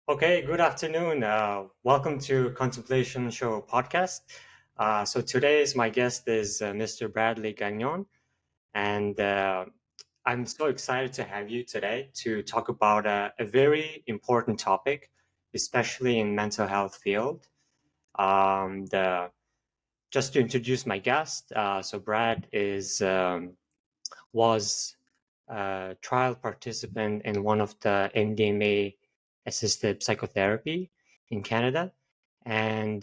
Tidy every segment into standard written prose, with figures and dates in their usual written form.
Okay, good afternoon. Welcome to Contemplation Show podcast. So today's my guest is Mr. Bradley Gagnon, and I'm so excited to have you today to talk about a very important topic, especially in mental health field. The Just to introduce my guest, so Brad is was a trial participant in one of the MDMA-assisted psychotherapy in Canada. And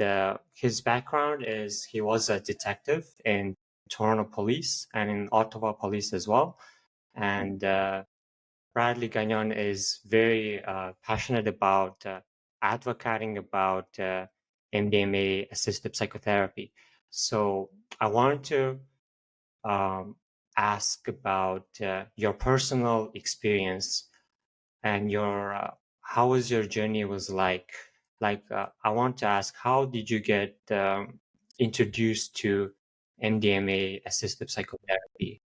his background is he was a detective in Toronto Police and in Ottawa Police as well. And Bradley Gagnon is very passionate about advocating about MDMA-assisted psychotherapy. So I wanted to um, ask about your personal experience and your how was your journey was like. I want to ask, how did you get introduced to MDMA assisted psychotherapy?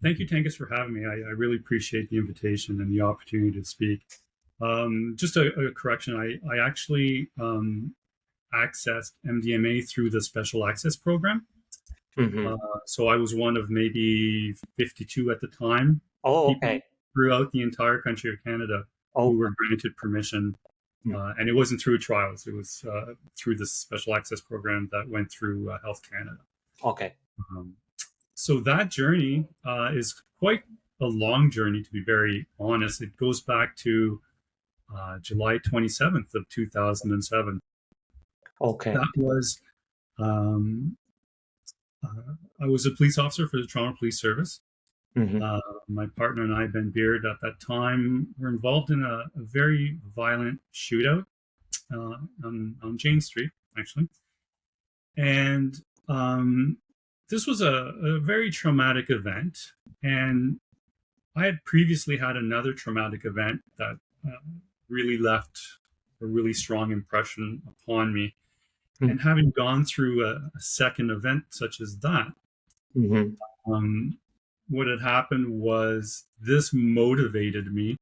Thank you, Tangus, for having me. I really appreciate the invitation and the opportunity to speak. Just a correction. I actually accessed MDMA through the Special Access Program. Hmm. So I was one of maybe 52 at the time Oh, people okay. throughout the entire country of Canada Oh, who were granted permission. mm, And it wasn't through trials. It was through the Special Access Program that went through Health Canada. okay. Um, so that journey is quite a long journey, to be very honest. It goes back to July 27th of 2007. Okay. That was, um, I was a police officer for the Toronto Police Service. Hmm. My partner and I, Ben Beard, at that time were involved in a very violent shootout on Jane Street, actually. And this was a very traumatic event. And I had previously had another traumatic event that uh, really left a really strong impression upon me. And having gone through a second event such as that, Hmm. um, what had happened was this motivated me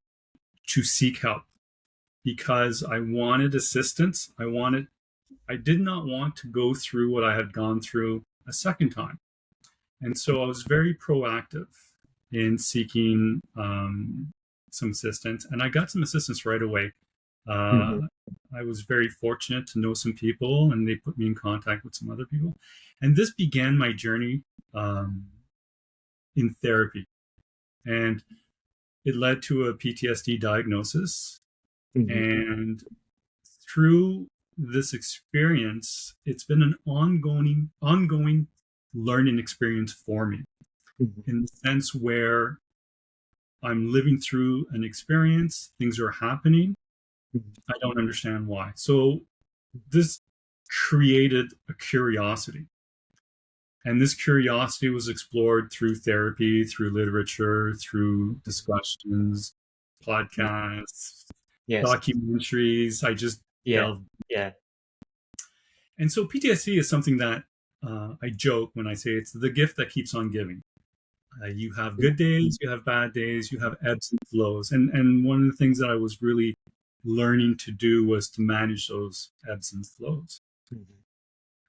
to seek help because I wanted assistance. I did not want to go through what I had gone through a second time. And so I was very proactive in seeking some assistance, and I got some assistance right away. Hmm. Uh, I was very fortunate to know some people, and they put me in contact with some other people. And this began my journey in therapy. And it led to a PTSD diagnosis. Hmm. And through this experience, it's been an ongoing learning experience for me Hmm. in the sense where I'm living through an experience, things are happening, I don't understand why. So this created a curiosity. And this curiosity was explored through therapy, through literature, through discussions, podcasts, Yes. documentaries. I just Yeah. delved. Yeah. And so PTSD is something that I joke when I say it's the gift that keeps on giving. You have good days, you have bad days, you have ebbs and flows. And one of the things that I was really learning to do was to manage those ebbs and flows. Hmm.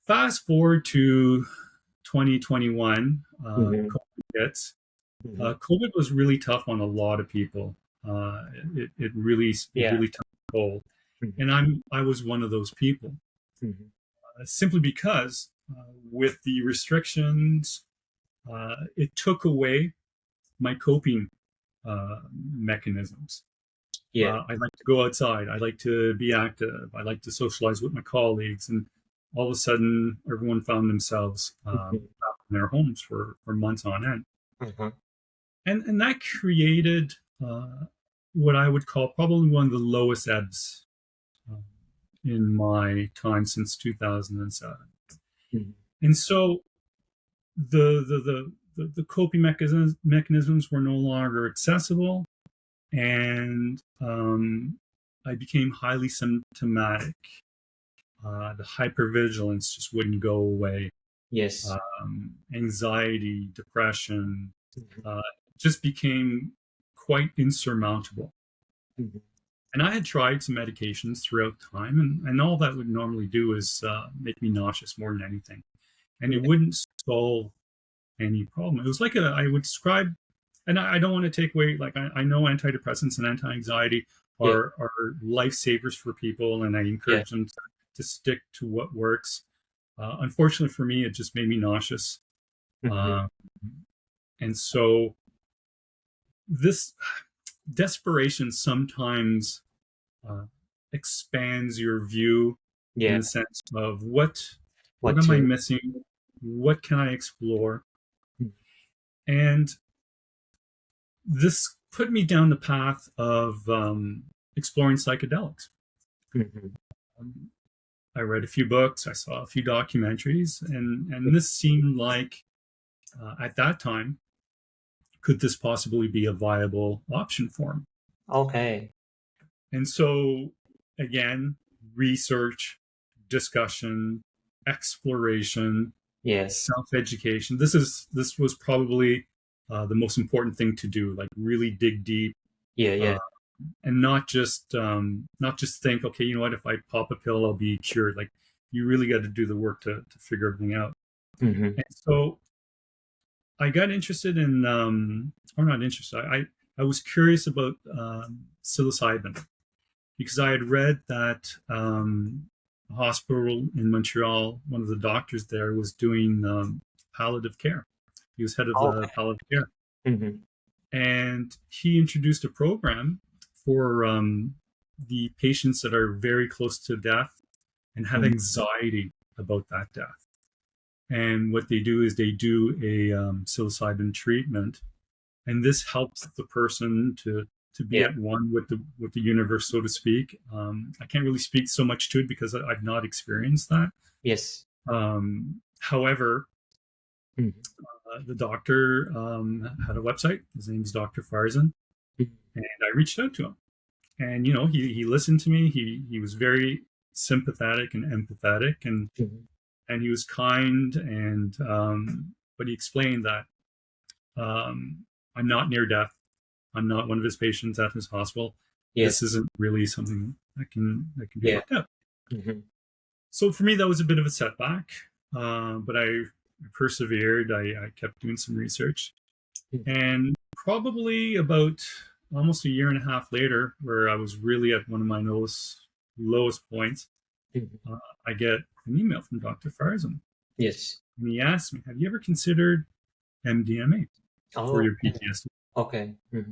Fast forward to 2021, Hmm. COVID hits. Hmm. COVID was really tough on a lot of people. It Yeah. really took a toll, Hmm. and I was one of those people. Hmm. Simply because with the restrictions, it took away my coping mechanisms. Yeah. I like to go outside. I like to be active. I like to socialize with my colleagues. And all of a sudden, everyone found themselves Mhm. in their homes for months on end. Uh-huh. And that created what I would call probably one of the lowest ebbs uh, in my time since 2007. Mhm. And so the coping mechanisms were no longer accessible, and I became highly symptomatic. The hypervigilance just wouldn't go away. Yes. Anxiety, depression, Mhm. uh, just became quite insurmountable. Mhm. And I had tried some medications throughout time, and all that would normally do is make me nauseous more than anything. And it Yeah. wouldn't solve any problem. It was like I would describe, and I don't want to take away, like, I know antidepressants and anti-anxiety Yeah. are lifesavers for people, and I Yeah. encourage them to stick to what works. Unfortunately for me, it just made me nauseous. Hmm. Uh, and so this desperation sometimes uh, expands your view in Yeah. the sense of what What am I to? missing? What can I explore? Mm-hmm. And this put me down the path of exploring psychedelics. Mm-hmm. Um, I read a few books, I saw a few documentaries, and this seemed like at that time, could this possibly be a viable option for me? Okay. And so, again, research, discussion, exploration, Yes. self-education. This was probably the most important thing to do. Like, really dig deep, Yeah. uh, Yeah. and not just think, okay, you know what? If I pop a pill, I'll be cured. Like, you really got to do the work to figure everything out. Mm-hmm. And so I got interested in, or not interested. I was curious about psilocybin because I had read that a hospital in Montreal, one of the doctors there was doing palliative care. He was head of the Okay. palliative care, Mm-hmm. and he introduced a program for the patients that are very close to death and have Mm-hmm. anxiety about that death. And what they do is they do a psilocybin treatment, and this helps the person to be Yeah. at one with the universe, so to speak. I can't really speak so much to it because I've not experienced that. Yes. However, Mm-hmm. the doctor had a website. His name's Dr. Farzan, and I reached out to him. And he listened to me. He was very sympathetic and empathetic, Mm-hmm. and he was kind. And but he explained that I'm not near death. I'm not one of his patients at his hospital. This Yes. isn't really something that can be Yeah. worked out. Mm-hmm. So for me, that was a bit of a setback, but I persevered. I kept doing some research, and probably about almost a year and a half later, where I was really at one of my lowest points, Mm-hmm. uh, I get an email from Dr. Farzan, Yes. and he asked me, "Have you ever considered MDMA for Oh. your PTSD?" Okay. Mm-hmm.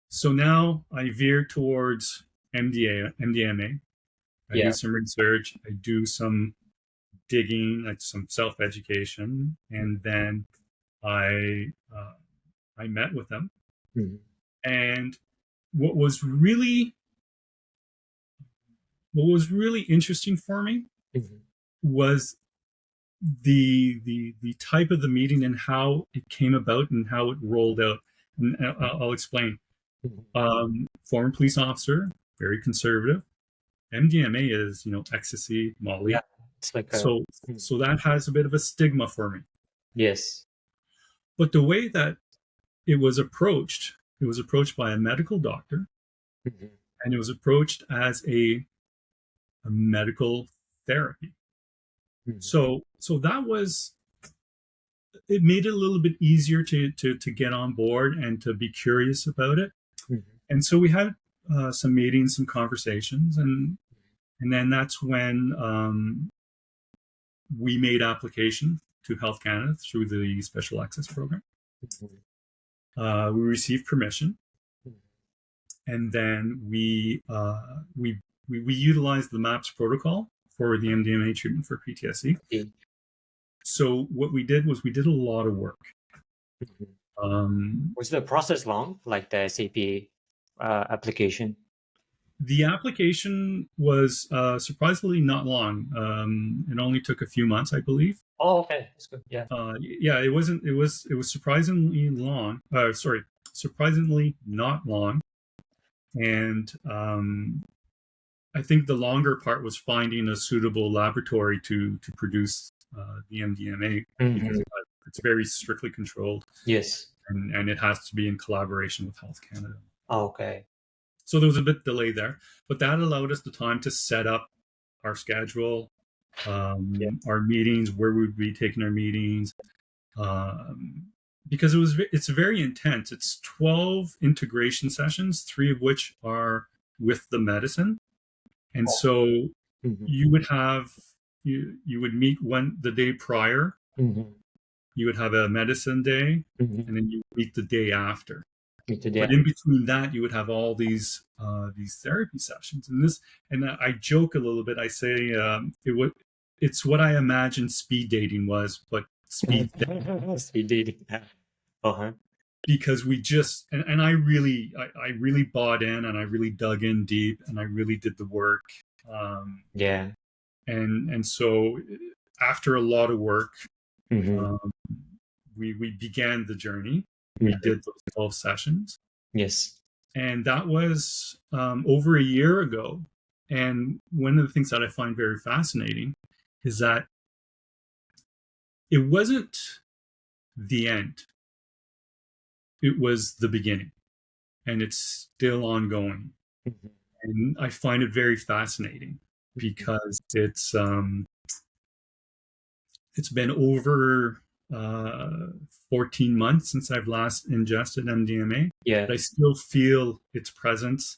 So now I veer towards MDMA. I do Yeah. some research, I do some digging, like some self education, and then I uh, I met with them. Mm-hmm. And what was really what was really interesting for me Mm-hmm. was the type of the meeting and how it came about and how it rolled out. And I'll explain. Mm-hmm. Former police officer, very conservative. MDMA is, ecstasy, Yeah. Molly. It's like a. So Mm. so that has a bit of a stigma for me. Yes. But the way that it was approached by a medical doctor, Mm-hmm. and it was approached as a medical therapy. Mm-hmm. So that was it made it a little bit easier to get on board and to be curious about it. Mm-hmm. And so we had some meetings, some conversations, and then that's when we made application to Health Canada through the Special Access Program. Mm-hmm. We received permission, Mm-hmm. and then we utilized the MAPS protocol for the MDMA treatment for PTSD. Okay. So what we did was we did a lot of work. Mhm. Um, Was the process long, like the SAP application? the application was surprisingly not long. It only took a few months, I believe. Oh, okay, that's good. Yeah. Yeah, it wasn't. It was surprisingly long. Sorry, surprisingly not long. And I think the longer part was finding a suitable laboratory to produce the MDMA, because Hmm. it's very strictly controlled, Yes. and it has to be in collaboration with Health Canada. Okay. So there was a bit delay there, but that allowed us the time to set up our schedule, Yeah. our meetings, where we would be taking our meetings, um, because it's very intense. It's 12 integration sessions, 3 of which are with the medicine, and so Mm-hmm. you would have you would meet the day prior, Mm-hmm. you would have a medicine day, Mm-hmm. and then you would meet the day after. Me too. But Yeah. in between that, you would have all these therapy sessions, and I joke a little bit. I say it's what I imagine speed dating was, but speed Speed dating. Uh-huh. because we just and I really bought in and I really dug in deep and I really did the work. Um, Yeah. and so after a lot of work, Mm-hmm. um, we began the journey. We Mm-hmm. did those 12 sessions, Yes. and that was over a year ago. And one of the things that I find very fascinating is that it wasn't the end, it was the beginning, and it's still ongoing. Mm-hmm. And I find it very fascinating because it's been over 14 months since I've last ingested MDMA, Yeah. but I still feel its presence,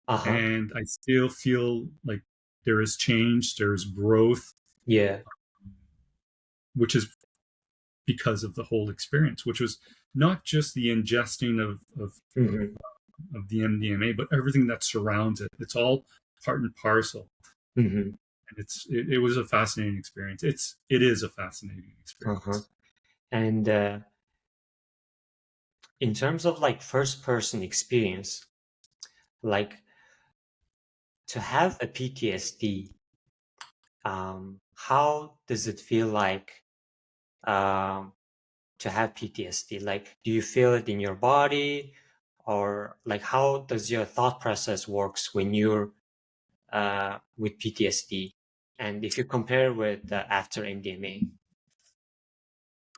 Uh-huh. and I still feel like there is change, there is growth, Yeah. which is because of the whole experience, which was not just the ingesting Mm-hmm. of the MDMA, but everything that surrounds it. It's all part and parcel. Mm-hmm. And it was a fascinating experience. It is a fascinating Uh-huh. experience. And in terms of like first person experience, like to have a PTSD, how does it feel like um, to have PTSD? Like, do you feel it in your body, or like how does your thought process works when you're with PTSD? And if you compare with after MDMA.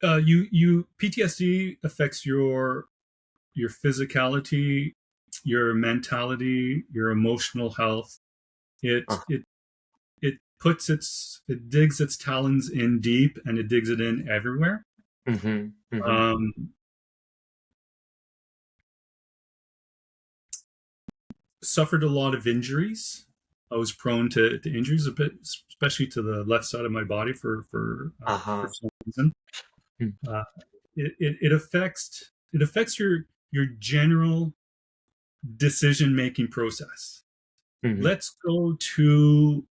You PTSD affects your physicality, your mentality, your emotional health. It Uh, it it digs its talons in deep, and it digs it in everywhere. mm-hmm, mm-hmm, Um, Suffered a lot of injuries. I was prone to injuries a bit, especially to the left side of my body for uh-huh. some reason. Mm, Uh, it affects your general decision making process. mm-hmm. Let's go to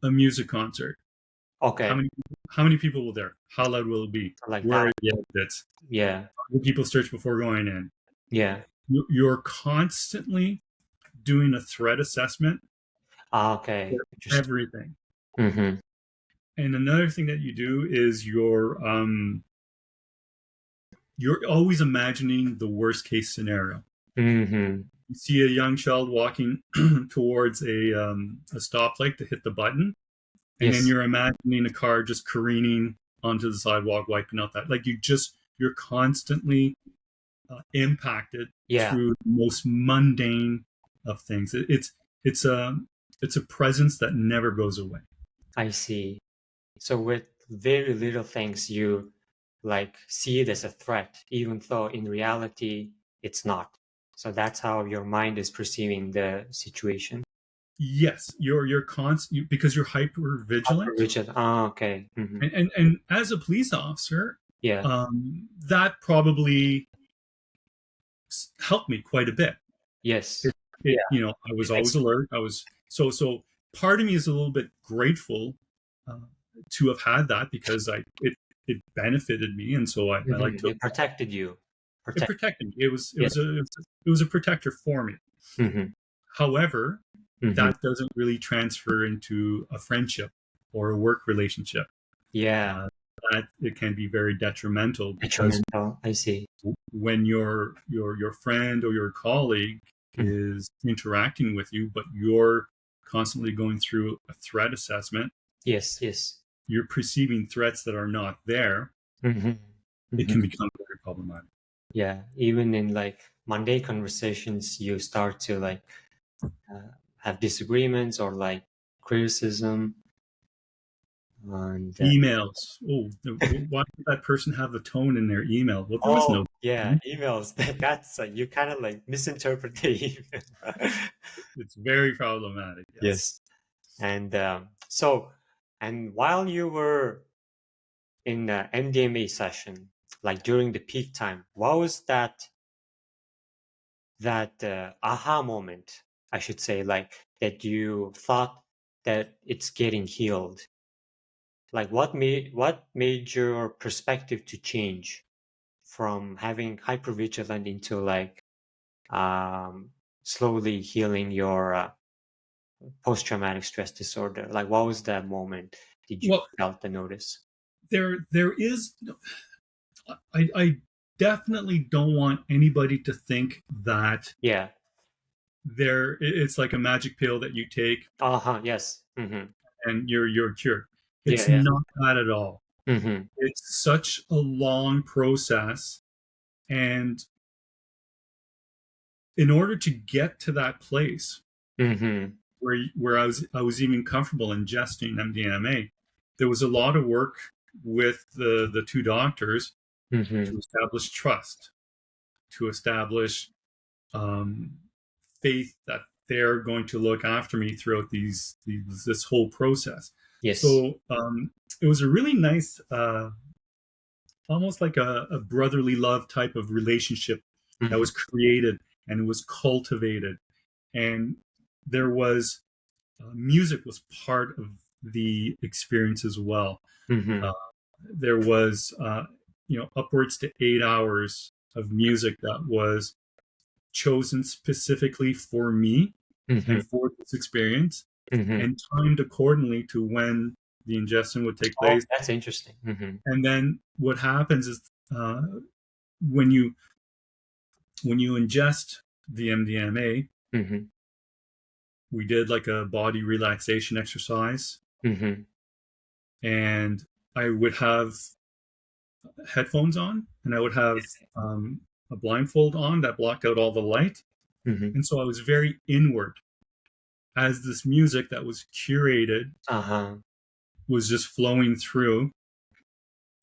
a music concert. How Okay, many how many people will there? How loud will it be? like Where that. are the exits? Yeah, Will people search before going in? yeah. You're constantly doing a threat assessment Ah, for okay, interesting. everything. Mm-hmm, And another thing that you do is you're always imagining the worst case scenario. mm-hmm. You see a young child walking towards a stoplight to hit the button, and then Yes, you're imagining a car just careening onto the sidewalk, wiping out that. Like you're constantly impacted yeah, through the most mundane of things. It's a it's a presence that never goes away. I see. So with very little things, you like see it as a threat, even though in reality it's not. So that's how your mind is perceiving the situation. Yes, you're constant because you're hyper vigilant, Richard. Ah, okay. Hmm. and as a police officer, Yeah. that probably helped me quite a bit. Yes. It, Yeah. I was It makes. always alert. I was so part of me is a little bit grateful uh, to have had that because it benefited me, and so I like Mhm. to It protected you. it Protect. protected me. Yes. It was a protector for me. Hmm. However, Hmm. that doesn't really transfer into a friendship or a work relationship. Yeah. Uh, that it can be very detrimental because Detrimental. I see. when your friend or your colleague Mhm. is interacting with you, but you're constantly going through a threat assessment, Yes. Yes. you're perceiving threats that are not there. Hmm. It Hmm. can become very problematic. Yeah. Even in like Monday conversations, you start to like have disagreements or like criticism and Emails. Oh, why did that person have a tone in their email? Well, there was oh no yeah, tone. emails. That's you kind of like misinterpret the email. It's very problematic. Yes. Yes. And so, and while you were in the MDMA session, like during the peak time, what was that aha moment, I should say, like that you thought that it's getting healed? Like what made your perspective to change from having hypervigilant into like um, slowly healing your post-traumatic stress disorder? Like what was that moment? Did you Well, felt the notice? there is. I definitely don't want anybody to think that Yeah. it's like a magic pill that you take Uh-huh. Yes. Mm-hmm. and you're cured. Yeah. It's Yeah. not that at all. Mm-hmm. It's such a long process, and in order to get to that place Mm-hmm. where I was even comfortable ingesting MDMA, there was a lot of work with the two doctors Mm-hmm. to establish trust, to establish um, faith that they're going to look after me throughout this whole process. Yes. So it was a really nice, almost like a brotherly love type of relationship that Mm-hmm. was created and was cultivated. And there was music was part of the experience as well. Mm-hmm. Uh, there was, upwards to 8 hours of music that was chosen specifically for me Mm-hmm. and for this experience Mm-hmm. and timed accordingly to when the ingestion would take Oh, place. that's interesting. Mm-hmm. And then what happens is when you ingest the MDMA, Mm-hmm. we did like a body relaxation exercise, Mm-hmm. and I would have headphones on, and I would have a blindfold on that blocked out all the light, Mm-hmm. and so I was very inward as this music that was curated Uh-huh. was just flowing through,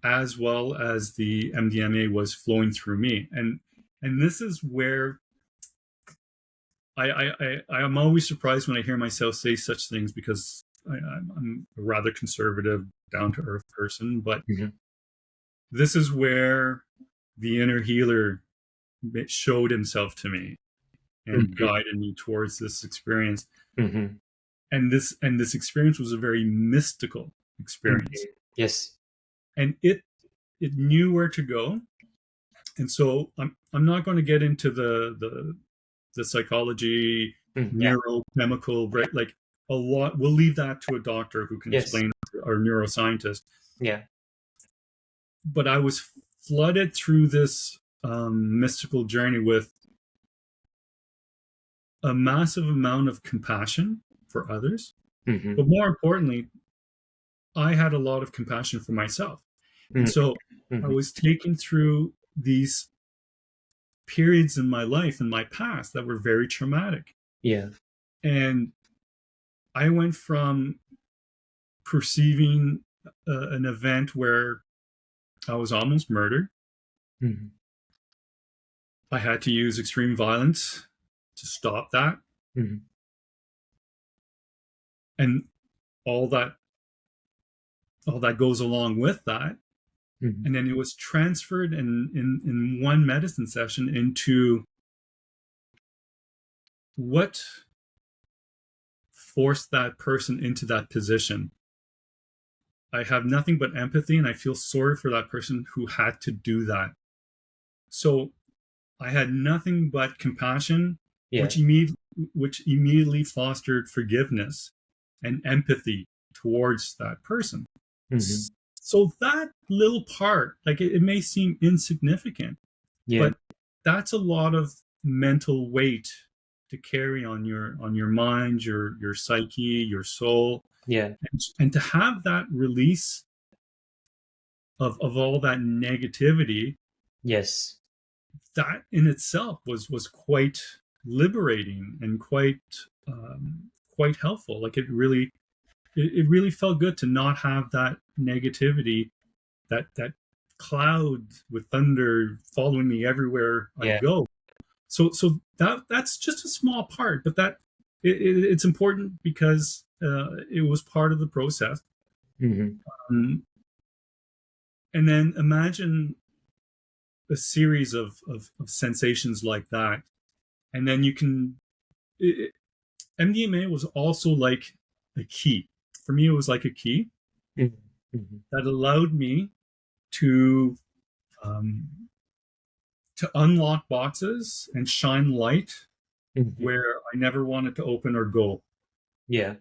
as well as the MDMA was flowing through me. And this is where I am always surprised when I hear myself say such things, because I'm a rather conservative, down to earth person. But Mm-hmm. this is where the inner healer showed himself to me and Mm-hmm. guided me towards this experience. Mm-hmm. And this experience was a very mystical Mm-hmm. experience, Yes. and it knew where to go. And so I'm not going to get into the psychology, Mm, yeah. neurochemical, right? Like a lot. We'll leave that to a doctor who can Yes. explain, or neuroscientist. Yeah. But I was flooded through this mystical journey with a massive amount of compassion for others. Mm-hmm. But more importantly, I had a lot of compassion for myself. And Mm-hmm. so I Mm-hmm. was taken through these periods in my life, in my past, that were very traumatic. Yeah. And I went from perceiving an event where I was almost murdered. Mm-hmm. I had to use extreme violence to stop that. Mm-hmm. And all that all that goes along with that. Mm-hmm. And then it was transferred in one medicine session into what forced that person into that position. I have nothing but empathy, and I feel sorry for that person who had to do that. So I had nothing but compassion, Yeah. which immediately fostered forgiveness and empathy towards that person. Mm-hmm. So that little part, like it may seem insignificant, Yeah. but that's a lot of mental weight to carry on your mind, your psyche, your soul, Yeah. and to have that release of all that negativity, Yes. that in itself was quite liberating and quite helpful. Like it really felt good to not have that negativity, that cloud with thunder following me everywhere I Yeah. go. So that's just a small part, but it's important because it was part of the process. Mm-hmm. Um, and then imagine a series of sensations like that, and then you can. MDMA was also like a key. For me, it was like a key Mm-hmm. that allowed me to um, to unlock boxes and shine light Mm-hmm. where I never wanted to open or go. Yeah.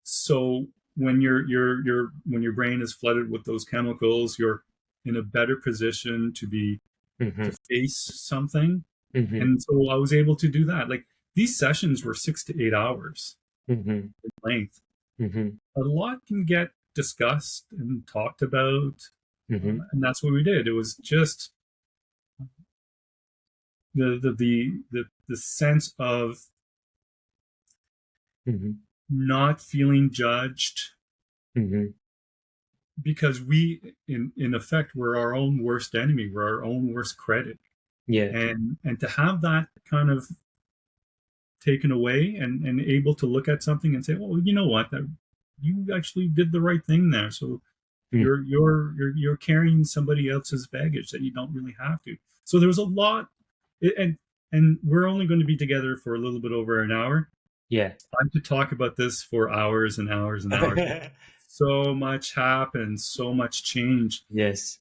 So when when your brain is flooded with those chemicals, you're in a better position Mm-hmm. to face something. Mm-hmm. And so I was able to do that. Like these sessions were 6 to 8 hours Mm-hmm. in length. Mm-hmm. A lot can get discussed and talked about, Mm-hmm. and that's what we did. It was just the sense of Mm-hmm. not feeling judged, Mm-hmm. because we in effect we're our own worst enemy, we're our own worst critic. Yeah. And to have that kind of taken away, and able to look at something and say, well, you know what, that you actually did the right thing there. So Mm. you're carrying somebody else's baggage that you don't really have to. So there was a lot. And we're only going to be together for a little bit over an hour. Yeah. I could talk about this for hours and hours and hours. So much happened, so much change. Yes.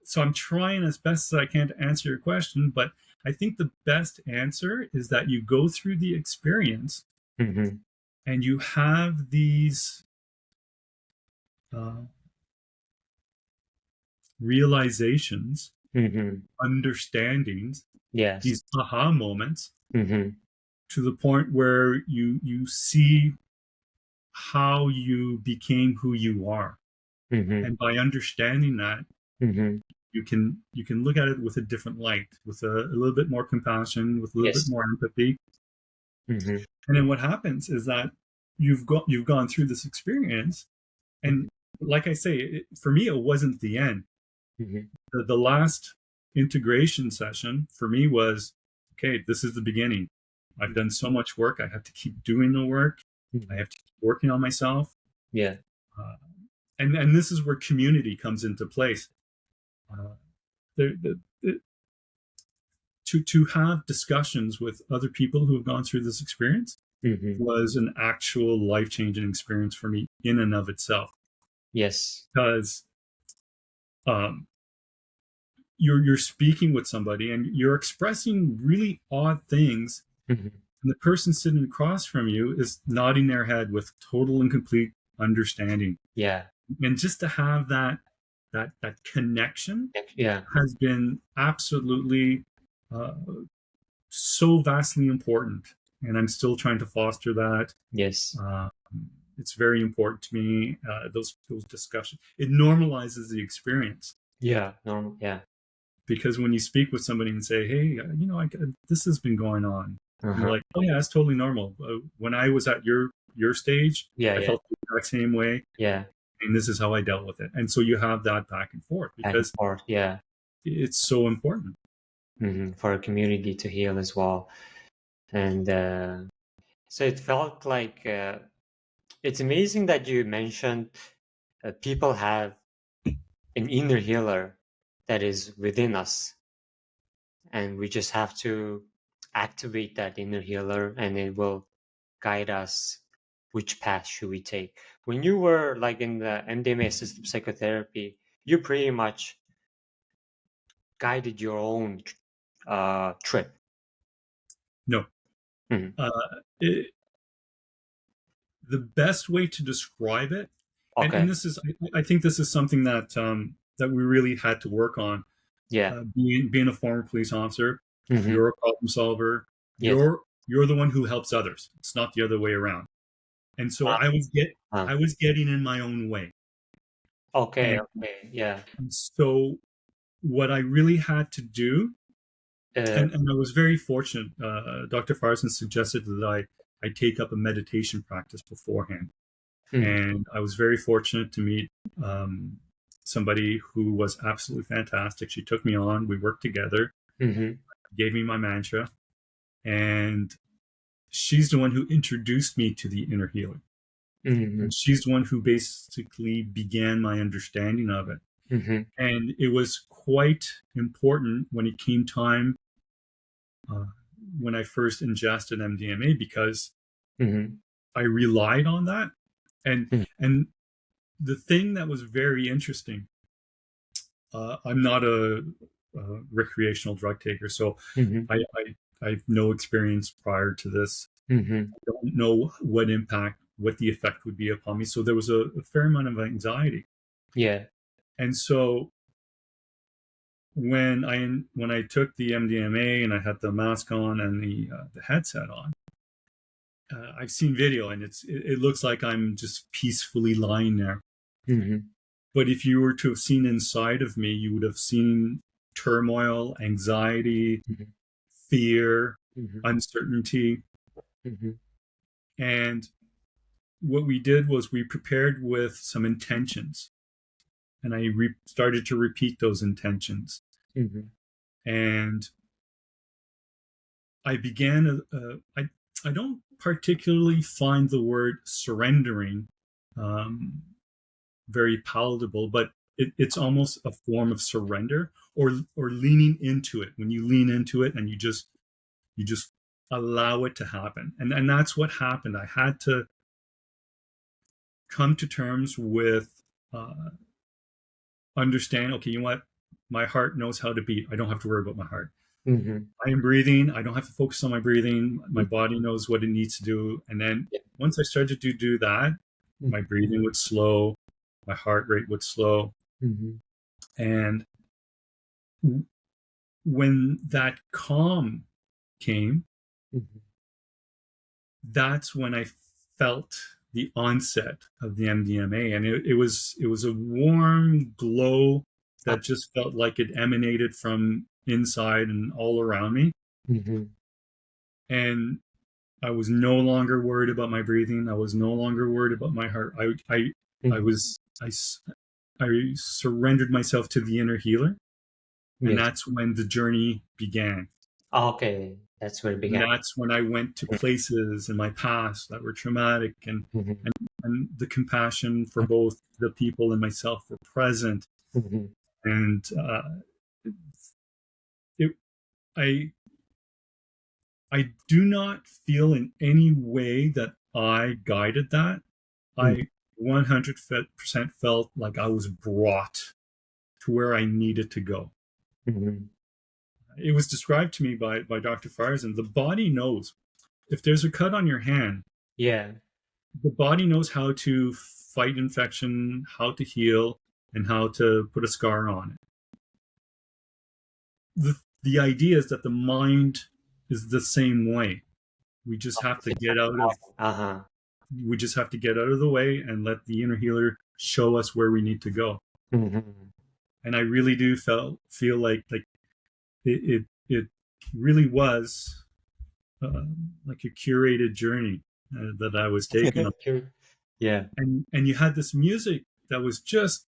So I'm trying as best as I can to answer your question, but I think the best answer is that you go through the experience Mm-hmm. and you have these uh, realizations, Mm-hmm. understandings, Yes. these aha moments, Mm-hmm. to the point where you see how you became who you are. Mm-hmm. And by understanding that, Mm-hmm. you can look at it with a different light, with a little bit more compassion, with a little bit Yes. more empathy. Mm-hmm. And then what happens is that you've gone through this experience, and like I say, for me it wasn't the end. Mm-hmm. The last integration session for me was, okay, this is the beginning. I've done so much work. I have to keep doing the work. I Mm-hmm. have to keep working on myself. Yeah. Uh, and this is where community comes into place. Uh, to have discussions with other people who have gone through this experience Mm-hmm. was an actual life changing experience for me in and of itself. Yes. Because um, you're speaking with somebody and you're expressing really odd things, Mm-hmm. and the person sitting across from you is nodding their head with total and complete understanding. Yeah. And just to have that connection Yeah. has been absolutely uh, so vastly important, and I'm still trying to foster that. Yes. Uh, it's very important to me. Those discussions, it normalizes the experience, Yeah. Normal. Yeah. because when you speak with somebody and say, "Hey, this has been going on," and they're Uh-huh. like, "Oh yeah, that's totally normal. When I was at your stage, Yeah. I Yeah. felt the exact same way, Yeah. and this is how I dealt with it." And so you have that back and forth Back and because forth. Yeah. it's so important. Mm-hmm. For a community to heal as well. And so it felt like it's amazing that you mentioned people have an inner healer that is within us, and we just have to activate that inner healer, and it will guide us which path should we take. When you were like in the MDMA-assisted psychotherapy, you pretty much guided your own trip. No, Mhm. uh, it, the best way to describe it, and Okay. this is, I think this is something that we really had to work on. Yeah. Being a former police officer, Hmm. you're a problem solver. Yes. You're the one who helps others. It's not the other way around. And so Uh, uh, I was getting in my own way. okay. And Okay. Yeah. so what I really had to do And I was very fortunate. Dr. Farson suggested that I take up a meditation practice beforehand. mm, And I was very fortunate to meet somebody who was absolutely fantastic. She took me on, we worked together, mm-hmm, gave me my mantra, and she's the one who introduced me to the inner healing. mm-hmm, And she's the one who basically began my understanding of it. mm-hmm, And it was quite important when it came time uh, when I first ingested MDMA because mm-hmm, I relied on that. And mm-hmm, and the thing that was very interesting, I'm not a recreational drug taker, so mm-hmm, I have no experience prior to this. mm-hmm. I don't know what the effect would be upon me. So there was a fair amount of anxiety. Yeah. And so when I took the MDMA and I had the mask on and the headset on, I've seen video and it looks like I'm just peacefully lying there. Mm-hmm, But if you were to have seen inside of me, you would have seen turmoil, anxiety, mm-hmm, fear, mm-hmm, uncertainty. mm-hmm, And what we did was we prepared with some intentions, and I started to repeat those intentions. mm-hmm. And I began, I don't particularly find the word surrendering um, very palatable, but it's almost a form of surrender or leaning into it. When you lean into it and you just allow it to happen, and that's what happened. I had to come to terms with uh, understand. Okay, you know what? My heart knows how to beat. I don't have to worry about my heart. Mm-hmm. I am breathing. I don't have to focus on my breathing. My body knows what it needs to do. And then Yeah. once I started to do that, my breathing would slow, my heart rate would slow. Mm-hmm. And when that calm came, Mm-hmm. that's when I felt the onset of the MDMA. And it was a warm glow that just felt like it emanated from inside and all around me. Mm-hmm. And I was no longer worried about my breathing. I was no longer worried about my heart. I Mm-hmm. was, I surrendered myself to the inner healer. And Yes. that's when the journey began. Okay. That's where it And began. that's when I went to places in my past that were traumatic Mm-hmm. and the compassion for both the people and myself were present. Mm-hmm. And it, I, I do not feel in any way that I guided that. I 100% felt like I was brought to where I needed to go. Mm-hmm. It was described to me by Dr. Farzan. The body knows if there's a cut on your hand, Yeah. the body knows how to fight infection, how to heal, and how to put a scar on it. The idea is that the mind is the same way. We just have to get out of Uh-huh. we just have to get out of the way and let the inner healer show us where we need to go. Mm-hmm. And I really do feel like it really was like a curated journey that I was taking on. Sure. Yeah. And you had this music that was just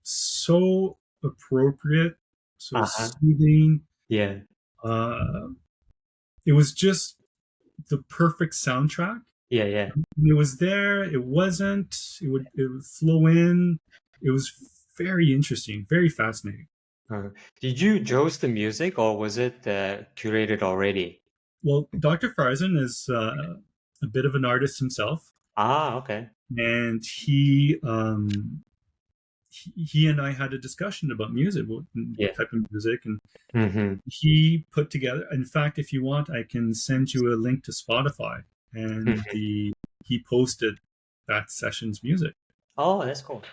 so appropriate, so Uh-huh. soothing. Yeah. Uh, it was just the perfect soundtrack. Yeah. Yeah. It was there. It wasn't. It would flow in. It was very interesting, very fascinating. Uh, did you chose the music or was it curated already? Well, Dr. Farzan is a bit of an artist himself, Ah, okay. and he and I had a discussion about music, what Yeah. type of music, and Mm-hmm. he put together. In fact, if you want, I can send you a link to Spotify, and Mm-hmm. the he posted that session's music. Oh, that's cool.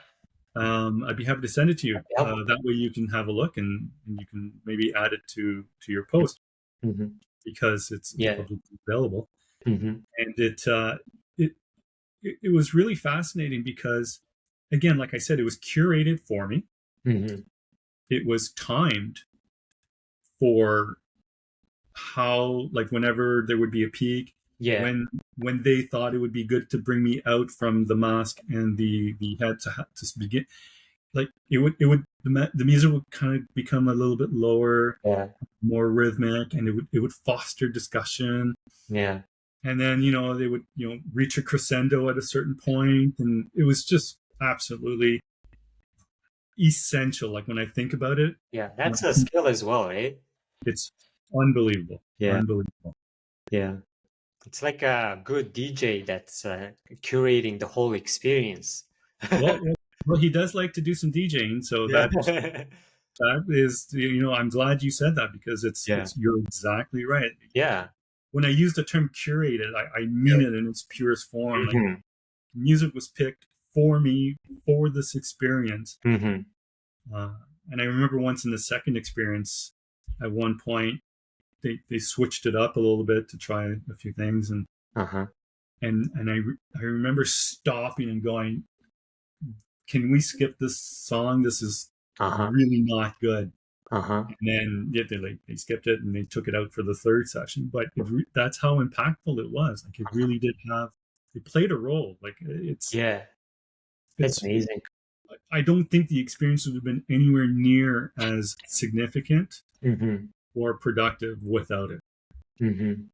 I'd be happy to send it to you. That'd be helpful. That way, you can have a look, and you can maybe add it to your post Mm-hmm. because it's Yeah. publicly available. Mm-hmm. And it it was really fascinating because, again, like I said, it was curated for me. Mm-hmm. It was timed for how, like, whenever there would be a peak, Yeah. when they thought it would be good to bring me out from the mask and the head to begin, like the music would kind of become a little bit lower, Yeah. more rhythmic, and it would foster discussion. Yeah. And then, they would, reach a crescendo at a certain point, and it was just absolutely essential. Like, when I think about it, Yeah. That's a skill as well, right? it's unbelievable. Yeah. Unbelievable. Yeah. It's like a good DJ that's curating the whole experience. Well, he does like to do some DJing, so Yeah. that is, I'm glad you said that, because Yeah. it's you're exactly right. Yeah. When I use the term curated, I mean it in its purest form. Like, Hmm. music was picked for me, for this experience. Hmm. Uh, and I remember once in the second experience, at one point, they switched it up a little bit to try a few things, and Uh-huh. I remember stopping and going, "Can we skip this song? This is Uh-huh. really not good." Uh-huh. And then, yeah, they skipped it and they took it out for the third session. But that's how impactful it was. Like, it really did have. It played a role. Like, Yeah. That's it's. amazing. I don't think the experience would have been anywhere near as significant Hmm. or productive without it. Hmm.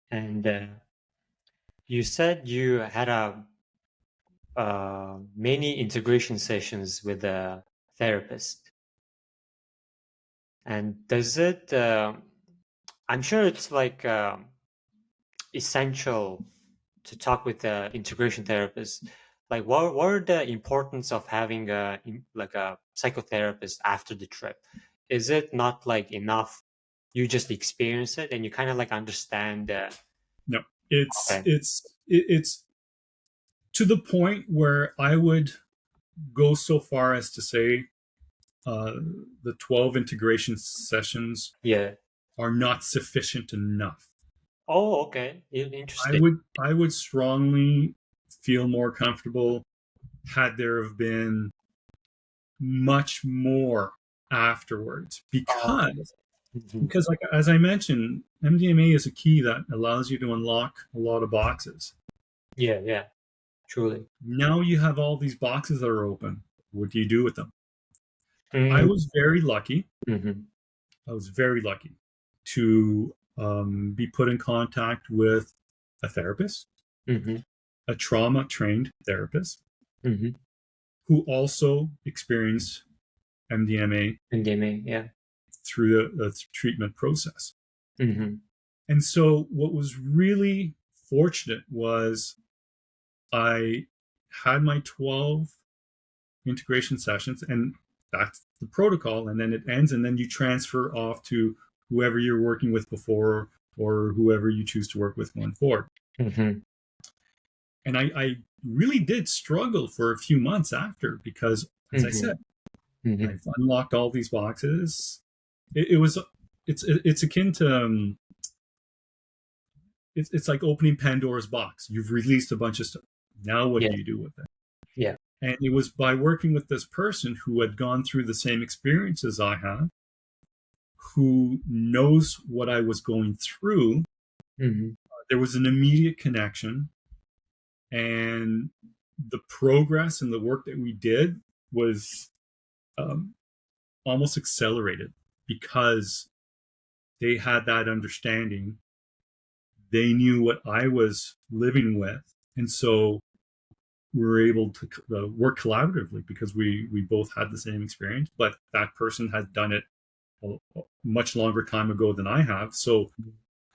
And you said you had a many integration sessions with a therapist. And does it? I'm sure it's like essential to talk with the integration therapist. Like, what are the importance of having like a psychotherapist after the trip? Is it not like enough? You just experience it and you kind of like understand. No, Okay. it's to the point where I would go so far as to say, uh, the 12 integration sessions Yeah. are not sufficient enough. Oh, okay. I Interesting. would I would strongly feel more comfortable had there have been much more afterwards, Oh, because mhm. like, as I mentioned, MDMA is a key that allows you to unlock a lot of boxes. Yeah, yeah, truly. Now you have all these boxes that are open. What do you do with them? I Mm-hmm. was very lucky. Mm-hmm. I was very lucky to, be put in contact with a therapist, Mm-hmm. a trauma trained therapist, Mm-hmm. who also experienced MDMA MDMA, yeah. through the treatment process. Mm-hmm. And so, what was really fortunate was I had my 12 integration sessions, and that's the protocol. And then it ends, and then you transfer off to whoever you're working with before, or whoever you choose to work with going forward. Mm-hmm. And I really did struggle for a few months after, because, as I Mm-hmm. said, Mm-hmm. I've unlocked all these boxes. It was it's akin to, it's like opening Pandora's box. You've released a bunch of stuff. Now what Yeah, do you do with it? yeah. And it was by working with this person who had gone through the same experiences I have, who knows what I was going through. Mm-hmm. There was an immediate connection, and the progress and the work that we did was, um, almost accelerated, because they had that understanding. They knew what I was living with, and so we were able to work collaboratively, because we both had the same experience. But that person had done it a much longer time ago than I have, so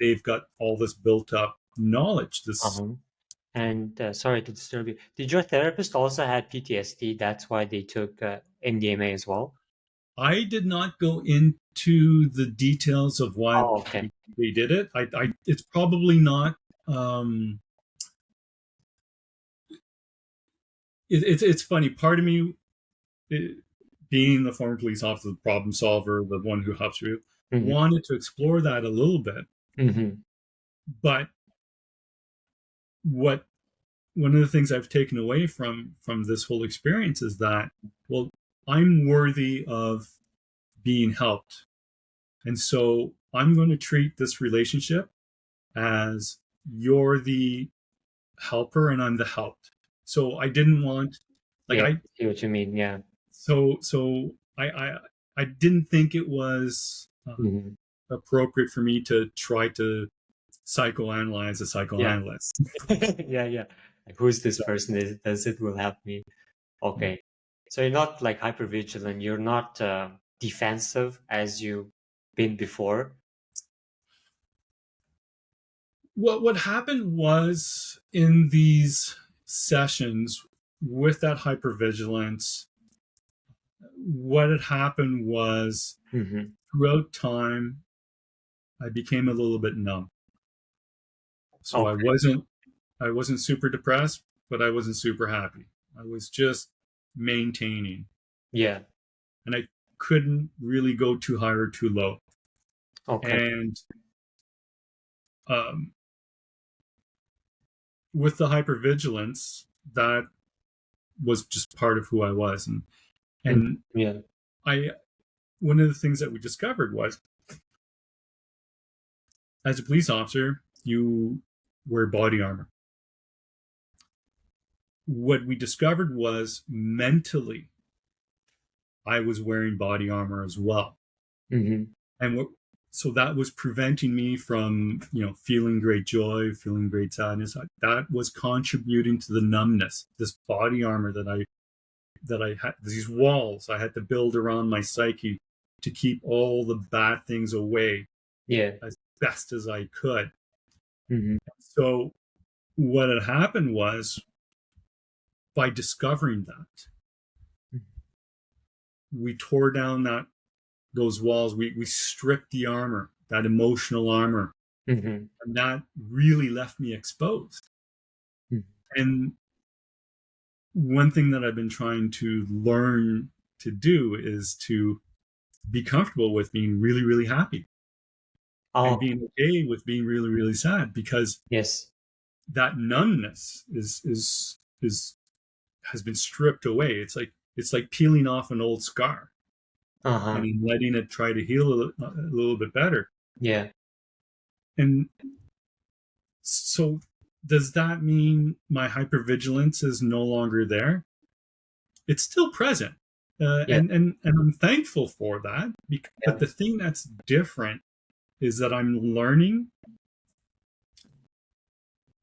they've got all this built up knowledge. This Uh-huh. And sorry to disturb you. Did your therapist also had PTSD? That's why they took MDMA as well? I did not go into the details of why Oh, okay. they did it. I it's probably not. Um, it's funny. Part of me, it, being the former police officer, the problem solver, the one who helps you, Mm-hmm. wanted to explore that a little bit. Mm-hmm. But what one of the things I've taken away from this whole experience is that, well, I'm worthy of being helped And so I'm going to treat this relationship as you're the helper and I'm the helped. So I didn't want, like, Yeah, I see what you mean. Yeah. I didn't think it was Hmm. appropriate for me to try to psychoanalyze a Yeah. psychoanalyst. Yeah, yeah. Like, who's this So, person? Does it will help me? Okay. So you're not like hyper vigilant. You're not defensive as you've been before. what happened was in these sessions with that hypervigilance, what had happened was Hmm. throughout time, I became a little bit numb. So Okay. I wasn't super depressed, but I wasn't super happy. I was just maintaining, Yeah. and I couldn't really go too high or too low. Okay. And um, with the hypervigilance, that was just part of who I was. Mhm. And Yeah. I one of the things that we discovered was, as a police officer, you wear body armor. What we discovered was mentally, I was wearing body armor as well. Hmm. And so that was preventing me from, feeling great joy, feeling great sadness. That was contributing to the numbness, this body armor that I had, these walls I had to build around my psyche to keep all the bad things away Yeah. as best as I could. Hmm. So what had happened was, by discovering that, we tore down those walls. We stripped the armor, that emotional armor, Hmm. and that really left me exposed. And one thing that I've been trying to learn to do is to be comfortable with being really, really happy and Oh, being okay with being really, really sad, because yes. that numbness is has been stripped away. It's like peeling off an old scar Uh-huh. and letting it try to heal a little bit better. Yeah. And so, does that mean my hypervigilance is no longer there? It's still present, Yeah. and I'm thankful for that. But Yeah. the thing that's different is that I'm learning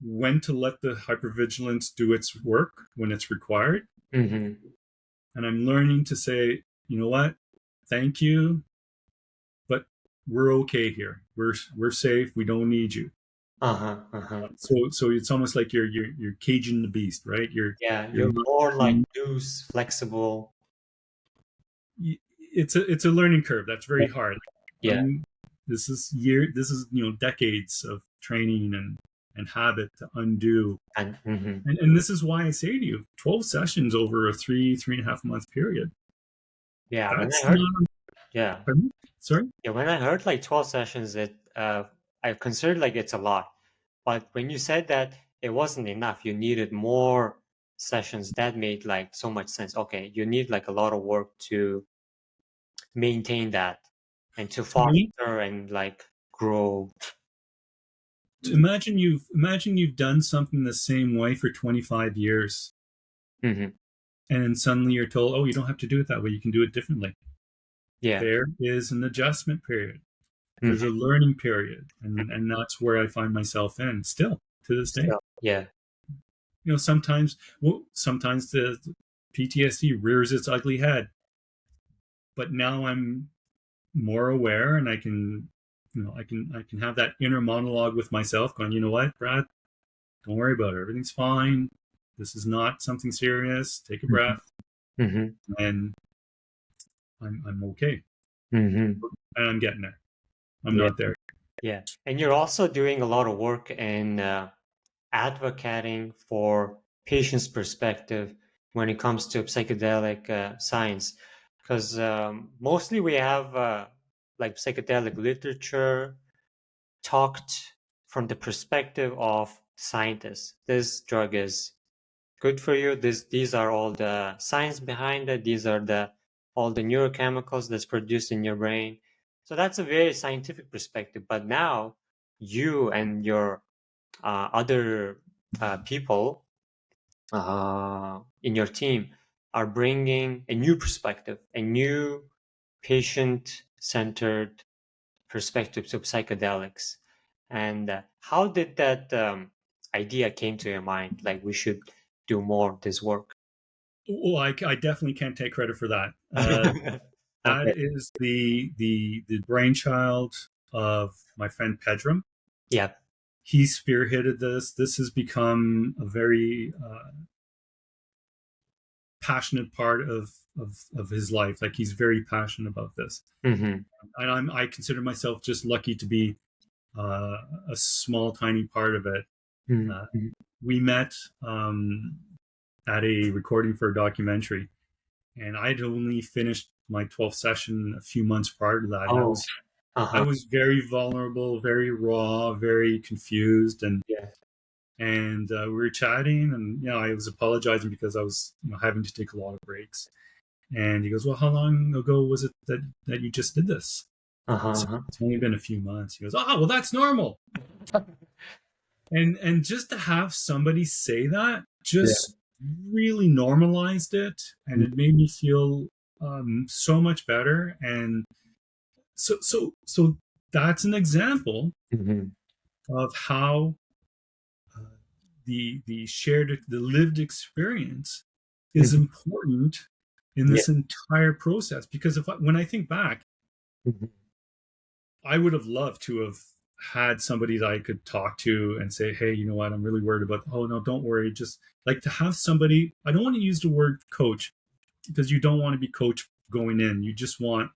when to let the hypervigilance do its work when it's required, Hmm. and I'm learning to say, you know what, thank you, but we're okay here. We're safe. We don't need you. Uh-huh. Uh-huh. So it's almost like you're caging the beast, right? Yeah. You're You're not. more like loose, flexible. It's a learning curve that's very hard. Yeah. I'm this is decades of training and habit to undo. And And this is why I say to you, 12 sessions over a 3.5 month period. yeah, when I That's heard, not, yeah. pardon? Sorry. Yeah, when I heard like 12 sessions, I considered like it's a lot. But when you said that it wasn't enough, you needed more sessions, that made like so much sense. Okay, you need like a lot of work to maintain that and to To me, foster and like grow. imagine you've done something the same way for 25 years, Hmm. and then suddenly you're told, oh, you don't have to do it that way. You can do it differently. Yeah. There is an adjustment period. There's a Hmm. learning period, and that's where I find myself in still to this day. So, yeah. Sometimes the PTSD rears its ugly head, but now I'm more aware, and I can have that inner monologue with myself going, you know what, Brad, don't worry about it, everything's fine, this is not something serious, take a Hmm. breath, Hmm. and I'm okay, Hmm. and I'm getting there. I'm Yeah. not there. Yeah. And you're also doing a lot of work in advocating for patients' perspective when it comes to psychedelic science, because mostly we have like psychedelic literature talked from the perspective of scientists. This drug is good for you. These are all the science behind it. These are the all the neurochemicals that's produced in your brain. So that's a very scientific perspective. But now you and your other people in your team are bringing a new perspective, a new patient-centered perspective to psychedelics. And how did that idea came to your mind? Like we should do more of this work. Well, I definitely can't take credit for that. That Okay. is the brainchild of my friend Pedram. Yeah. He spearheaded this. This has become a very passionate part of his life. Like he's very passionate about this, Mm-hmm. and I consider myself just lucky to be a small, tiny part of it. Uh, Mm-hmm. we met at a recording for a documentary, and I'd only finished my 12th session a few months prior to that, and Oh. I Uh-huh. was very vulnerable, very raw, very confused, Yeah. and we were chatting, and I was apologizing because I was having to take a lot of breaks. And he goes, "Well, how long ago was it that you just did this?" I said, Uh-huh. "It's only been a few months." He goes, "Oh, well, that's normal." Uh-huh. And just to have somebody say that Yeah. just really normalized it, and it made me feel so much better. And so that's an example Mm-hmm. of how uh, the lived experience is Mm-hmm. important in Yeah. this entire process. Because when I think back, Mm-hmm. I would have loved to have had somebody that I could talk to and say, "Hey, you know what? I'm really worried about." Oh no, don't worry. Just like to have somebody. I don't want to use the word coach because you don't want to be coach going in. You just want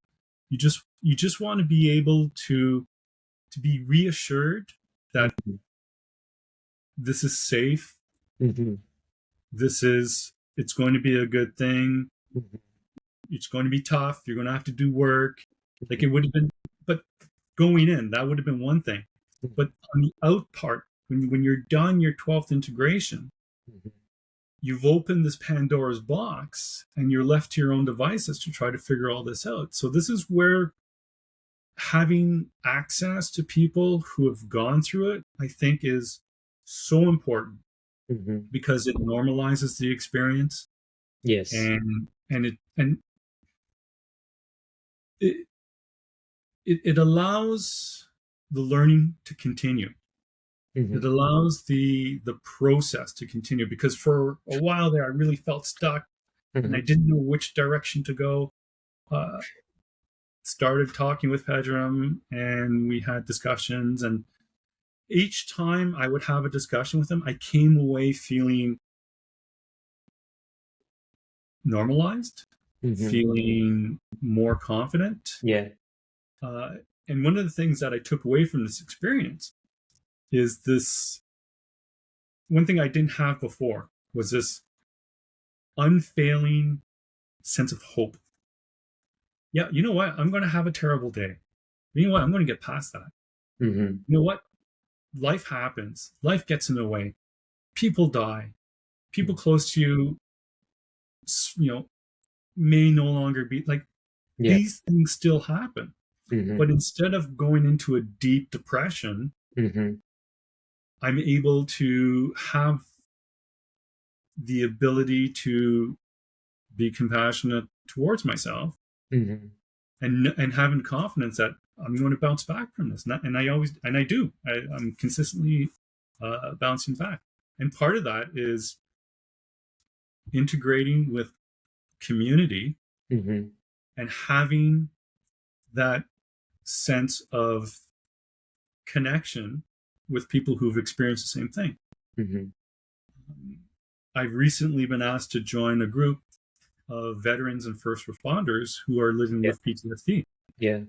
to be able to be reassured that Mm-hmm. this is safe. Mm-hmm. It's going to be a good thing. Mm-hmm. It's going to be tough. You're going to have to do work. Like it would have been, but going in, that would have been one thing. But on the out part, when you're done your 12th integration, Mm-hmm. you've opened this Pandora's box and you're left to your own devices to try to figure all this out. So this is where having access to people who have gone through it, I think, is so important Mm-hmm. because it normalizes the experience, Yes. and it allows the learning to continue. It Mm-hmm. allows the process to continue, because for a while there I really felt stuck and I Mm-hmm. didn't know which direction to go. Uh, Started talking with Pedram and we had discussions, and each time I would have a discussion with him, I came away feeling normalized, Mm-hmm. feeling more confident. Yeah. Uh, and one of the things that I took away from this experience is this one thing I didn't have before was this unfailing sense of hope. Yeah, you know what? I'm going to have a terrible day. You know what? I'm going to get past that. Mm-hmm. You know what? Life happens. Life gets in the way. People die. People close to you, you know, may no longer be like, Yeah. these things still happen. Mm-hmm. But instead of going into a deep depression, Mm-hmm. I'm able to have the ability to be compassionate towards myself, Mm-hmm. and having confidence that I'm going to bounce back from this. And I do. I'm consistently bouncing back. And part of that is integrating with community Mm-hmm. and having that sense of connection with people who've experienced the same thing. Mm-hmm. I've recently been asked to join a group of veterans and first responders who are living Yeah. with PTSD. Yeah.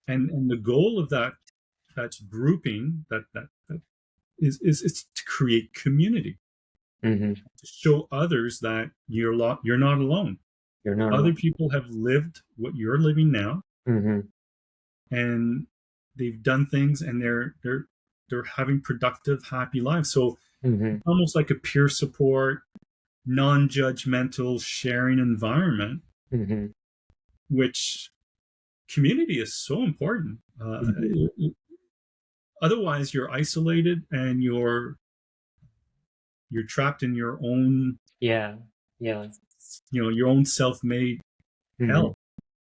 And the goal of that grouping that is to create community, Mm-hmm. to show others that you're not alone. You're not alone. Other people have lived what you're living now, Mm-hmm. and they've done things, and they're having productive, happy lives. So Mm-hmm. almost like a peer support, non-judgmental sharing environment, Mm-hmm. which community is so important. Mhm. Otherwise, you're isolated and you're trapped in your own, Yeah. Yeah. your own self-made Mhm. hell.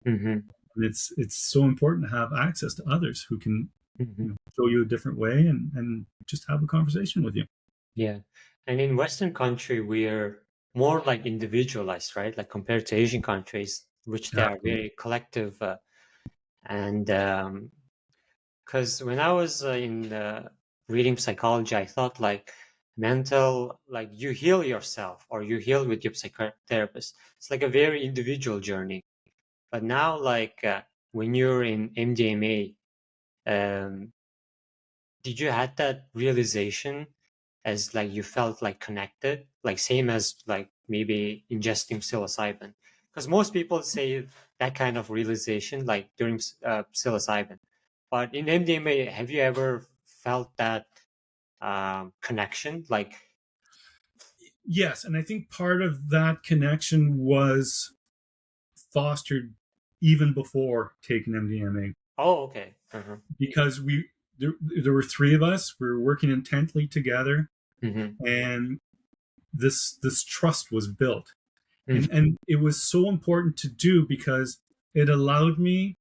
Mhm. And it's so important to have access to others who can, Mhm. show you a different way and just have a conversation with you. Yeah. And in Western country, we're more like individualized, right? Like compared to Asian countries, which they are Absolutely. very collective. And because when I was in reading psychology, I thought like mental, like you heal yourself or you heal with your psychotherapist. It's like a very individual journey. But now, like when you're in MDMA, did you had that realization as like you felt like connected, like same as like maybe ingesting psilocybin? Because most people say that kind of realization like during psilocybin, but in MDMA, have you ever felt that connection? Like, Yes, and I think part of that connection was fostered even before taking MDMA, oh, okay, uh-huh. because there were three of us. We were working intently together, Mm-hmm. and this trust was built, Mm-hmm. and it was so important to do because it allowed me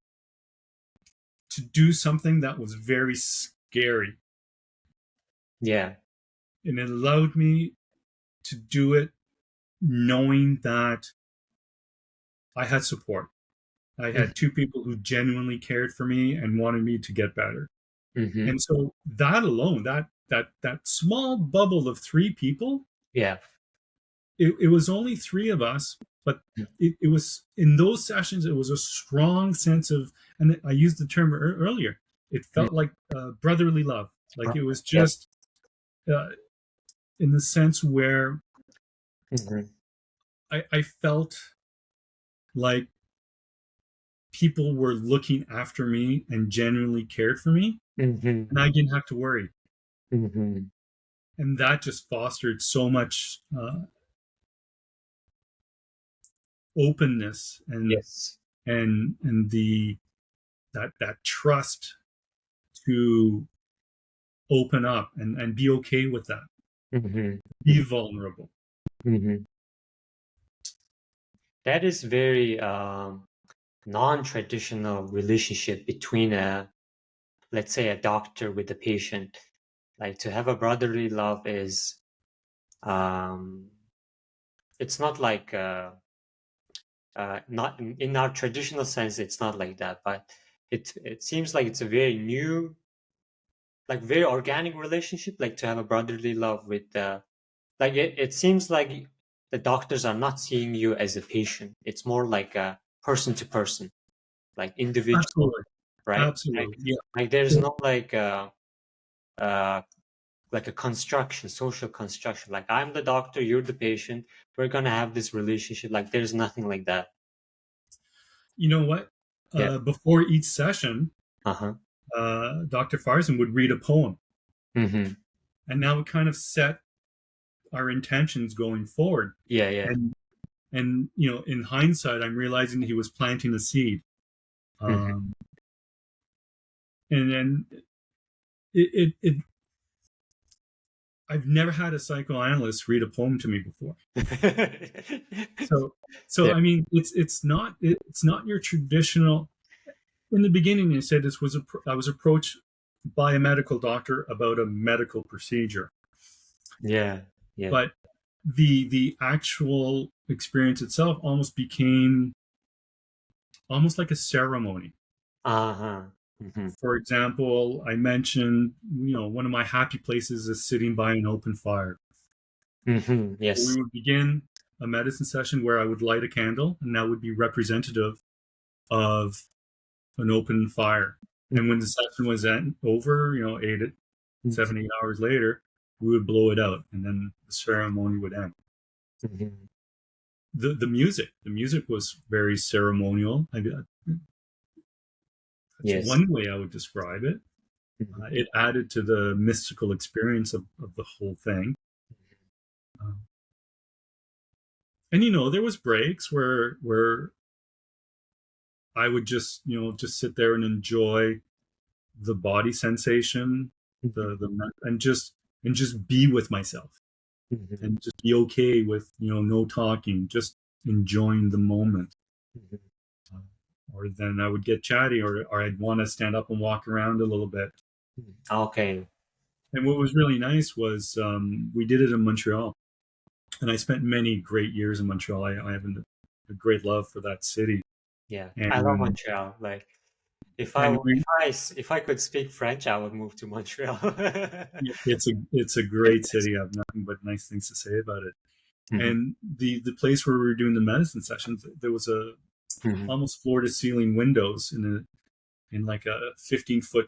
to do something that was very scary, Yeah. and it allowed me to do it knowing that I had support. I had two people who genuinely cared for me and wanted me to get better. Mm-hmm. And so that alone, that small bubble of three people, Yeah. it was only three of us, but it was in those sessions, it was a strong sense of, and I used the term earlier, it felt like brotherly love. Like it was Yes. just uh, in the sense where Mm-hmm. I felt like people were looking after me and genuinely cared for me, Mm-hmm. and I didn't have to worry. Mm-hmm. And that just fostered so much openness Yes. and the that trust to open up and be okay with that, Mm-hmm. be vulnerable. Mm-hmm. That is very non-traditional relationship between a, let's say, a doctor with a patient. Like to have a brotherly love is, um, it's not like, not in our traditional sense, it's not like that, but it seems like it's a very new, like very organic relationship, like to have a brotherly love with, like it seems like the doctors are not seeing you as a patient. It's more like a person to person, like individual, Absolutely. right? Absolutely. Yeah. Like there's no uh like a construction, social construction. Like I'm the doctor, you're the patient. We're gonna have this relationship. Like there's nothing like that. You know what? Yeah. Before each session, Uh-huh. Dr. Farson would read a poem, Mm-hmm. and that would kind of set our intentions going forward. Yeah, yeah. And in hindsight, I'm realizing he was planting a seed. Mm-hmm. Um, and then it I've never had a psychoanalyst read a poem to me before. So Yeah. I mean, it's not your traditional. In the beginning, you said I was approached by a medical doctor about a medical procedure, Yeah. Yeah. but the actual experience itself almost became almost like a ceremony. Uh-huh. Mm-hmm. For example, I mentioned, one of my happy places is sitting by an open fire. Mm-hmm. So we Yes. would begin a medicine session where I would light a candle, and that would be representative of an open fire. And when the session was over, 7, 8 hours later, we would blow it out, and then the ceremony would end. Mm-hmm. The music was very ceremonial. That's Yes. one way I would describe it. Mm-hmm. It added to the mystical experience of the whole thing. Um, and there was breaks where I would just, just sit there and enjoy the body sensation, Mhm. and just be with myself, Mhm. and just be okay with, no talking, just enjoying the moment. Mhm. Uh, or then I would get chatty, or I'd want to stand up and walk around a little bit. Mhm. Okay. And what was really nice was, we did it in Montreal, and I spent many great years in Montreal. I have a great love for that city, Yeah, I love and Montreal. Like, and we if I could speak French, I would move to Montreal. it's a great city. I have nothing but nice things to say about it. Mhm. And the place where we were doing the medicine sessions, there was a Mhm. almost floor to ceiling windows in like a 15-foot,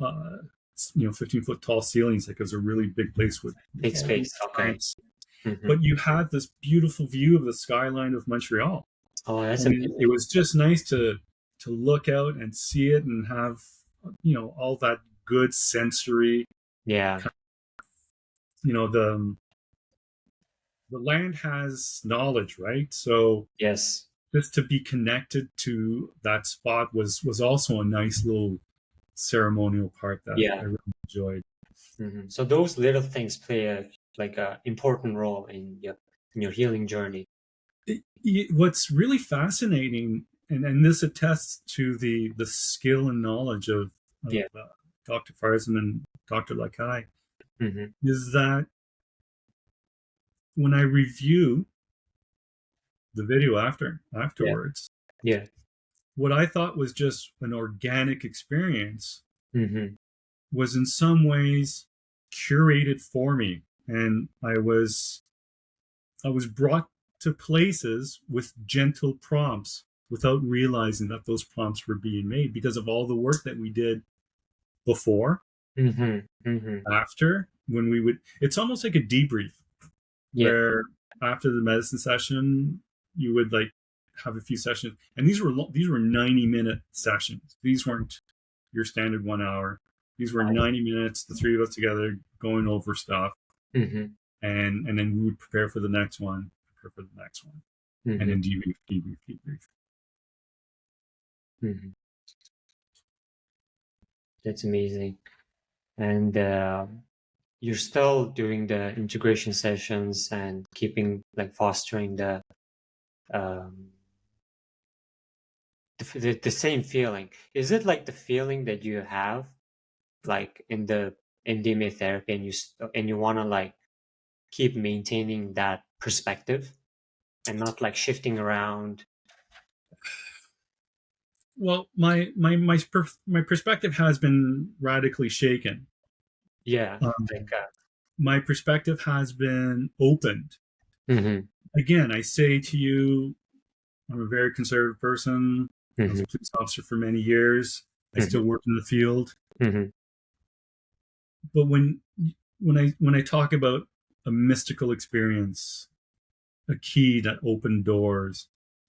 uh, 15-foot tall ceilings. Like, it was a really big place with Big all these space. Okay. plants. Mhm. But you had this beautiful view of the skyline of Montreal, Oh, that's and it amazing. was just nice to look out and see it, and have, all that good sensory. Yeah. The land has knowledge, right? So Yes. just to be connected to that spot was also a nice little ceremonial part that I Yeah. really enjoyed. Mhm. So those little things play a important role in your healing journey. What's really fascinating, and this attests to the skill and knowledge of Yeah. Dr. Farzan and Dr. Lakai, Mhm. is that when I review the video Yeah. afterwards, Yeah. what I thought was just an organic experience Mhm. was in some ways curated for me, and I was brought to places with gentle prompts without realizing that those prompts were being made, because of all the work that we did before, Mhm. Mhm. after, when we would it's almost like a debrief, Yeah. where after the medicine session you would, like, have a few sessions, and these were 90-minute sessions. These weren't your standard 1 hour. These were I 90 minutes, the three of us together, going over stuff, Mhm. and then we would prepare for the next one, and Mhm. then debrief. Mhm. That's amazing. And you're still doing the integration sessions and keeping like fostering um, the same feeling. Is it like the feeling that you have like in the MDMA therapy, and and you want to like keep maintaining that perspective and not like shifting around? Well, my perspective has been radically shaken. Yeah, like Um, my perspective has been opened. mhm, Again, I say to you, I'm a very conservative person. I was mhm, a police officer for many years. I mhm, still work in the field. mhm. But when I talk about a mystical experience, a key that opened doors,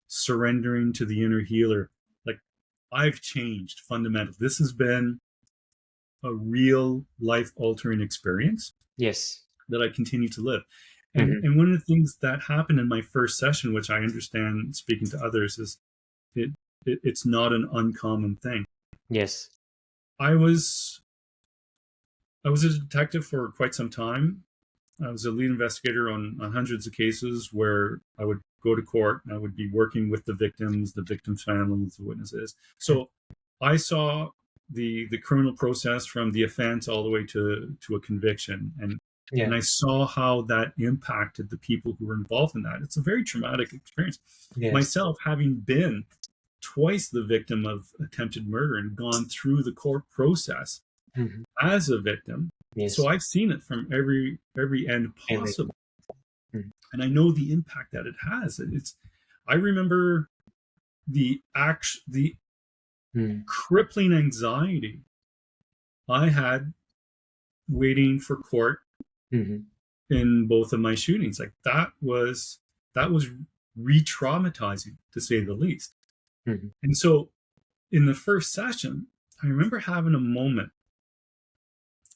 surrendering to the inner healer, like, I've changed fundamentally. This has been a real life altering experience Yes. that I continue to live. And Mhm. and one of the things that happened in my first session, which I understand speaking to others, is it, it's not an uncommon thing. Yes. I was I was a detective for quite some time. I was a lead investigator on hundreds of cases where I would go to court and I would be working with the victims' families, the witnesses. Mm. So I saw the criminal process from the offense all the way to a conviction, and Yeah. I saw how that impacted the people who were involved in that. It's a very traumatic experience. Yes. Myself, having been twice the victim of attempted murder and gone through the court process Mhm. as a victim, so Yes. I've seen it from every end Every. possible, Mhm. and I know the impact that it has. I remember the Mhm. crippling anxiety I had waiting for court Mhm. in both of my shootings. Like, that was re-traumatizing, to say the least. Mhm. And so in the first session, I remember having a moment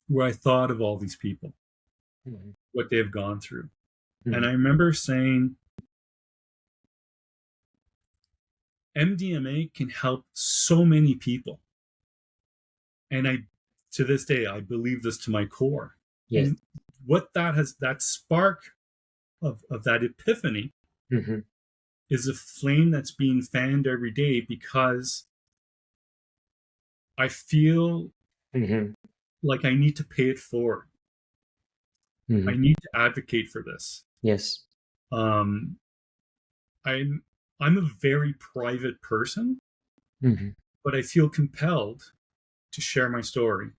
where I thought of all these people, Mhm. what they have gone through. And Mhm. I remember saying, MDMA can help so many people. And to this day, I believe this to my core. Yes. And what that spark of that epiphany Mm-hmm. is a flame that's being fanned every day, because I feel Mm-hmm. like I need to pay it forward. I Mm-hmm. need to advocate for this. Yes. Um, I'm I'm a very private person, Mm-hmm. but I feel compelled to share my story.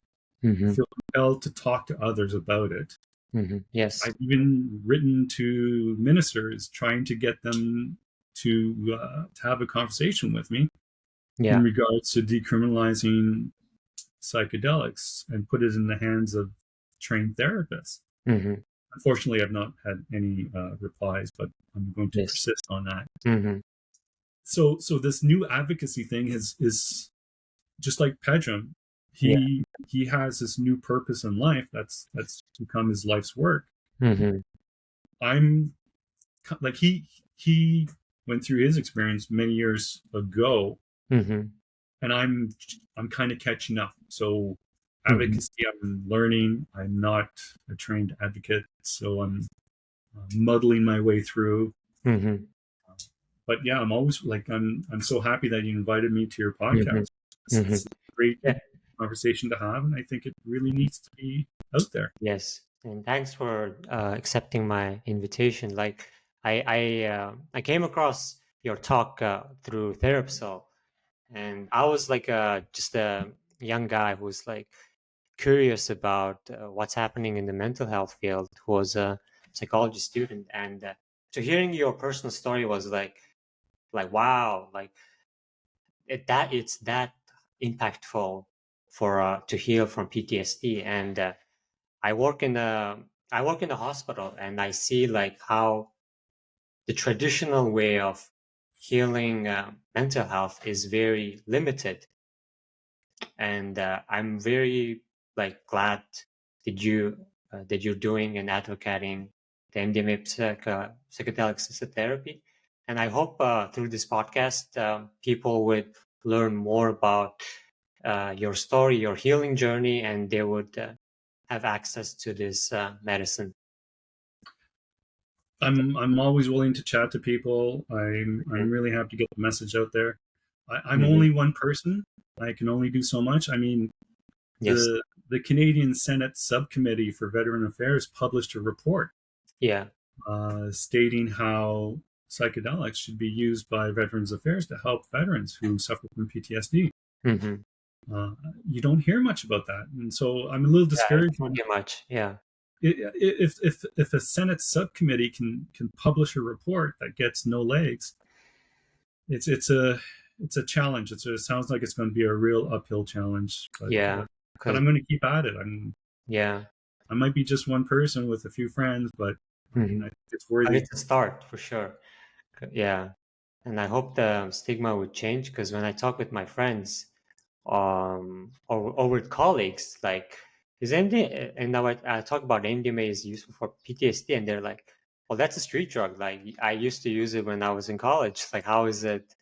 I Mm-hmm. feel compelled to talk to others about it. Mm-hmm. Yes. I've even written to ministers trying to get them to have a conversation with me in Yeah. regards to decriminalizing psychedelics and put it in the hands of trained therapists. Mm-hmm. Unfortunately, I've not had any replies, but I'm going to Yes. persist on that. Mm-hmm. So this new advocacy thing is just like Pedram. Yeah. He has this new purpose in life that's become his life's work. Mm-hmm. I'm like he went through his experience many years ago, Mm-hmm. and I'm kind of catching up. So Mm-hmm. advocacy, I'm learning. I'm not a trained advocate, so I'm muddling my way through. Mm-hmm. But yeah, I'm always like I'm so happy that you invited me to your Mm-hmm. podcast. Mm-hmm. It's a great Yeah. conversation to have, and I think it really needs to be out there. Yes. And thanks for accepting my invitation. Like I came across your talk through Therapsol, and I was like just a young guy who's like curious about what's happening in the mental health field, who was a psychology student, and so hearing your personal story was like wow, like it's that impactful for to heal from PTSD. And I work in a I work in a hospital, and I see like how the traditional way of healing mental health is very limited. And I'm very like glad that you're doing and advocating the MDMA psychedelic assisted therapy. And I hope through this podcast, people would learn more about your story, your healing journey, and they would have access to this medicine. I'm always willing to chat to people. I'm Mhm. really happy to get the message out there. I'm Mhm. only one person. I can only do so much. I mean, Yes. the Canadian Senate Subcommittee for Veteran Affairs published a report Yeah. stating how psychedelics should be used by Veterans Affairs to help veterans who suffer from PTSD. Hmm. Uh, you don't hear much about that, and so I'm a little Yeah. It's discouraged. not too much. Yeah. If a Senate subcommittee can publish a report that gets no legs, it's a challenge. It sounds like it's going to be a real uphill challenge, Yeah. but Because I'm going to keep at it. yeah. I might be just one person with a few friends, but I mean, Hmm. I think it's But worthy. it's a start for sure. Yeah. And I hope the stigma would change, because when I talk with my friends, or with colleagues, like, is MD, and now I talk about MDMA is useful for PTSD, and they're like, well, that's a street drug. Like, I used to use it when I was in college. Like, how is it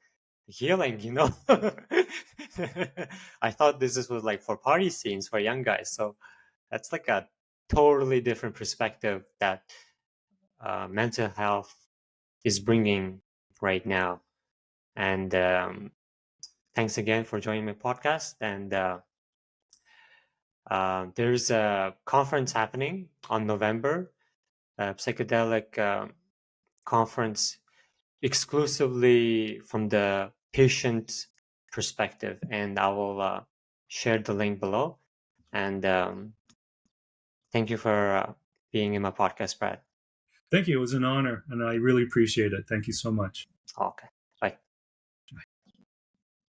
healing, you know? I thought was like for party scenes for young guys. So that's like a totally different perspective that mental health is bringing right now. And thanks again for joining my podcast. And there's a conference happening on November, a psychedelic conference exclusively from the patient perspective. And I will share the link below. And thank you for being in my podcast, Brad. Thank you. It was an honor, and I really appreciate it. Thank you so much. Okay.